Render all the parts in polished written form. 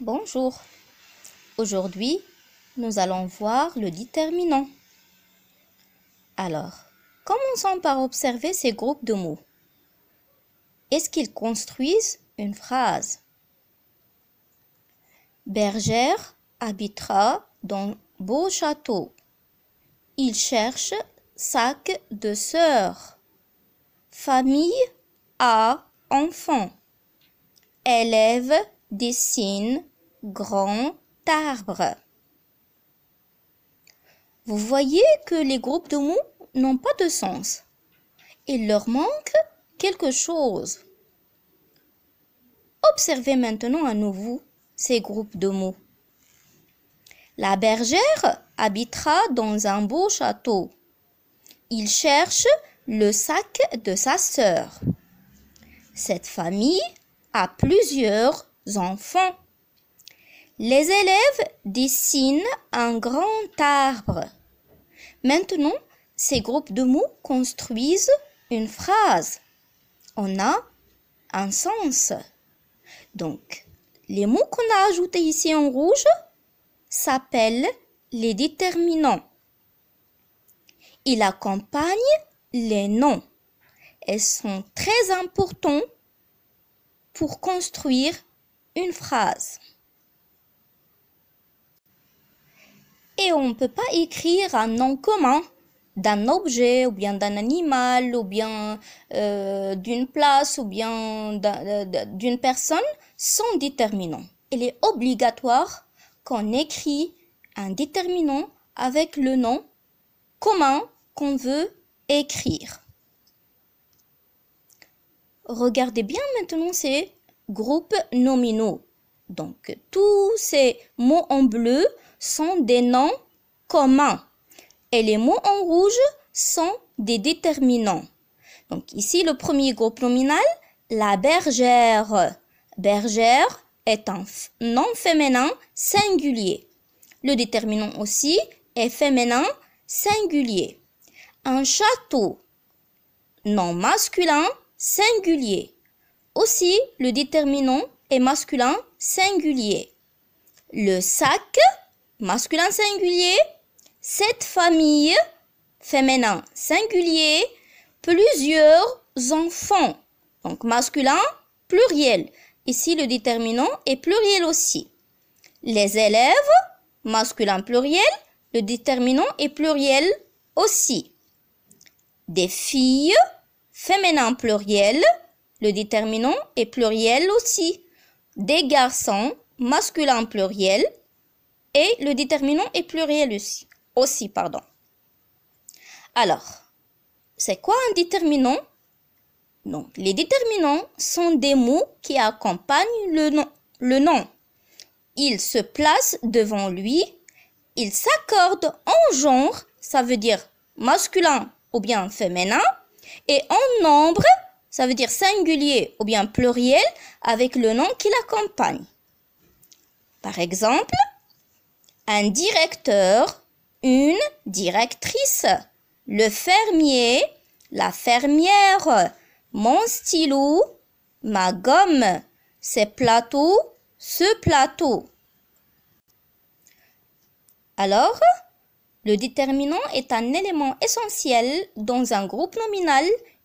Bonjour. Aujourd'hui, nous allons voir le déterminant. Alors, commençons par observer ces groupes de mots. Est-ce qu'ils construisent une phrase? Bergère habitera dans beau château. Il cherche sac de sœur. Famille a enfant. Élève dessine grand arbre. Vous voyez que les groupes de mots n'ont pas de sens. Il leur manque quelque chose. Observez maintenant à nouveau ces groupes de mots. La bergère habitera dans un beau château. Il cherche le sac de sa sœur. Cette famille a plusieurs enfants. Les élèves dessinent un grand arbre. Maintenant, ces groupes de mots construisent une phrase. On a un sens. Donc, les mots qu'on a ajoutés ici en rouge s'appellent les déterminants. Ils accompagnent les noms. Ils sont très importants pour construire une phrase. Et on ne peut pas écrire un nom commun d'un objet ou bien d'un animal ou bien d'une place ou bien d'une personne sans déterminant. Il est obligatoire qu'on écrit un déterminant avec le nom commun qu'on veut écrire. Regardez bien maintenant ces groupes nominaux. Donc, tous ces mots en bleu sont des noms communs et les mots en rouge sont des déterminants. Donc, ici, le premier groupe nominal, la bergère. Bergère est un nom féminin singulier. Le déterminant aussi est féminin singulier. Un château, nom masculin singulier. Aussi, le déterminant est masculin singulier. Le sac, masculin singulier. Cette famille, féminin singulier. Plusieurs enfants. Donc, masculin, pluriel. Ici, le déterminant est pluriel aussi. Les élèves, masculin pluriel. Le déterminant est pluriel aussi. Des filles, féminin pluriel. Le déterminant est pluriel aussi. Des garçons, masculin pluriel. Et le déterminant est pluriel aussi. Alors, c'est quoi un déterminant? Donc, les déterminants sont des mots qui accompagnent le nom. Ils se placent devant lui. Ils s'accordent en genre, ça veut dire masculin ou bien féminin. Et en nombre, ça veut dire singulier ou bien pluriel avec le nom qui l'accompagne. Par exemple, un directeur, une directrice, le fermier, la fermière, mon stylo, ma gomme, ces plateaux, ce plateau. Alors, le déterminant est un élément essentiel dans un groupe nominal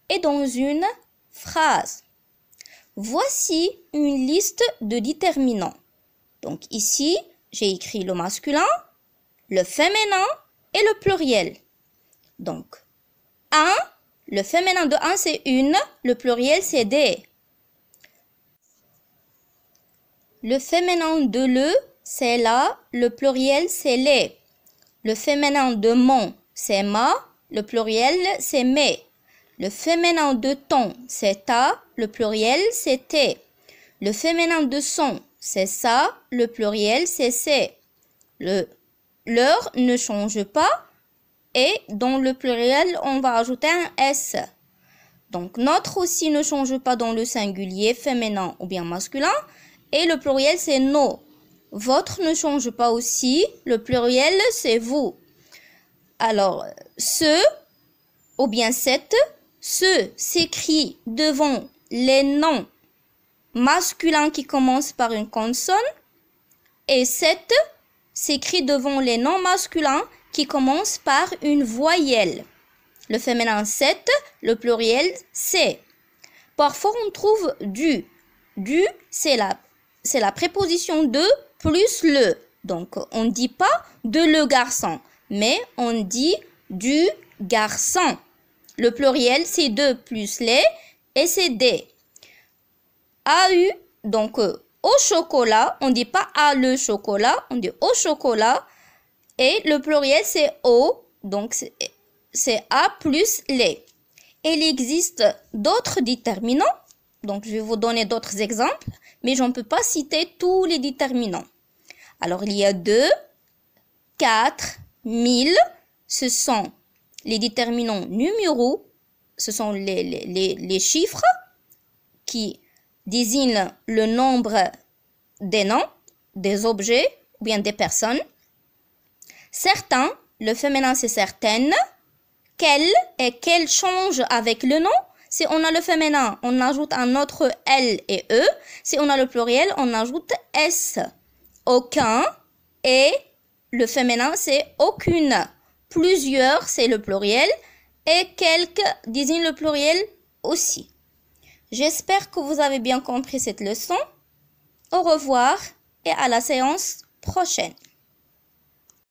et dans une phrase. Voici une liste de déterminants. Donc ici, j'ai écrit le masculin, le féminin et le pluriel. Donc, un, le féminin de un c'est une, le pluriel c'est des. Le féminin de le, c'est la, le pluriel c'est les. Le féminin de mon, c'est ma, le pluriel c'est mes. Le féminin de ton, c'est ta, le pluriel c'est tes. Le féminin de son, c'est ça, le pluriel c'est ses. Leur ne change pas et dans le pluriel, on va ajouter un S. Donc, notre aussi ne change pas dans le singulier, féminin ou bien masculin. Et le pluriel, c'est nos. Votre ne change pas aussi. Le pluriel, c'est vous. Alors, ce ou bien cette, ce s'écrit devant les noms masculins qui commencent par une consonne et 7 s'écrit devant les noms masculins qui commencent par une voyelle. Le féminin 7, le pluriel c'est. Parfois on trouve du. Du, c'est la préposition de plus le. Donc on ne dit pas de le garçon, mais on dit du garçon. Le pluriel c'est de plus les et c'est des. AU, donc au chocolat, on ne dit pas à le chocolat, on dit au chocolat. Et le pluriel c'est au, donc c'est à plus les. Et il existe d'autres déterminants, donc je vais vous donner d'autres exemples, mais je ne peux pas citer tous les déterminants. Alors il y a 2, 4, 1000, ce sont les déterminants numéraux, ce sont les chiffres qui désignent le nombre des noms, des objets ou bien des personnes. Certains, le féminin c'est certaines. Quel et quel change avec le nom. Si on a le féminin, on ajoute un autre L et E. Si on a le pluriel, on ajoute S. Aucun et le féminin c'est aucune. Plusieurs c'est le pluriel et quelques désigne le pluriel aussi. J'espère que vous avez bien compris cette leçon. Au revoir et à la séance prochaine.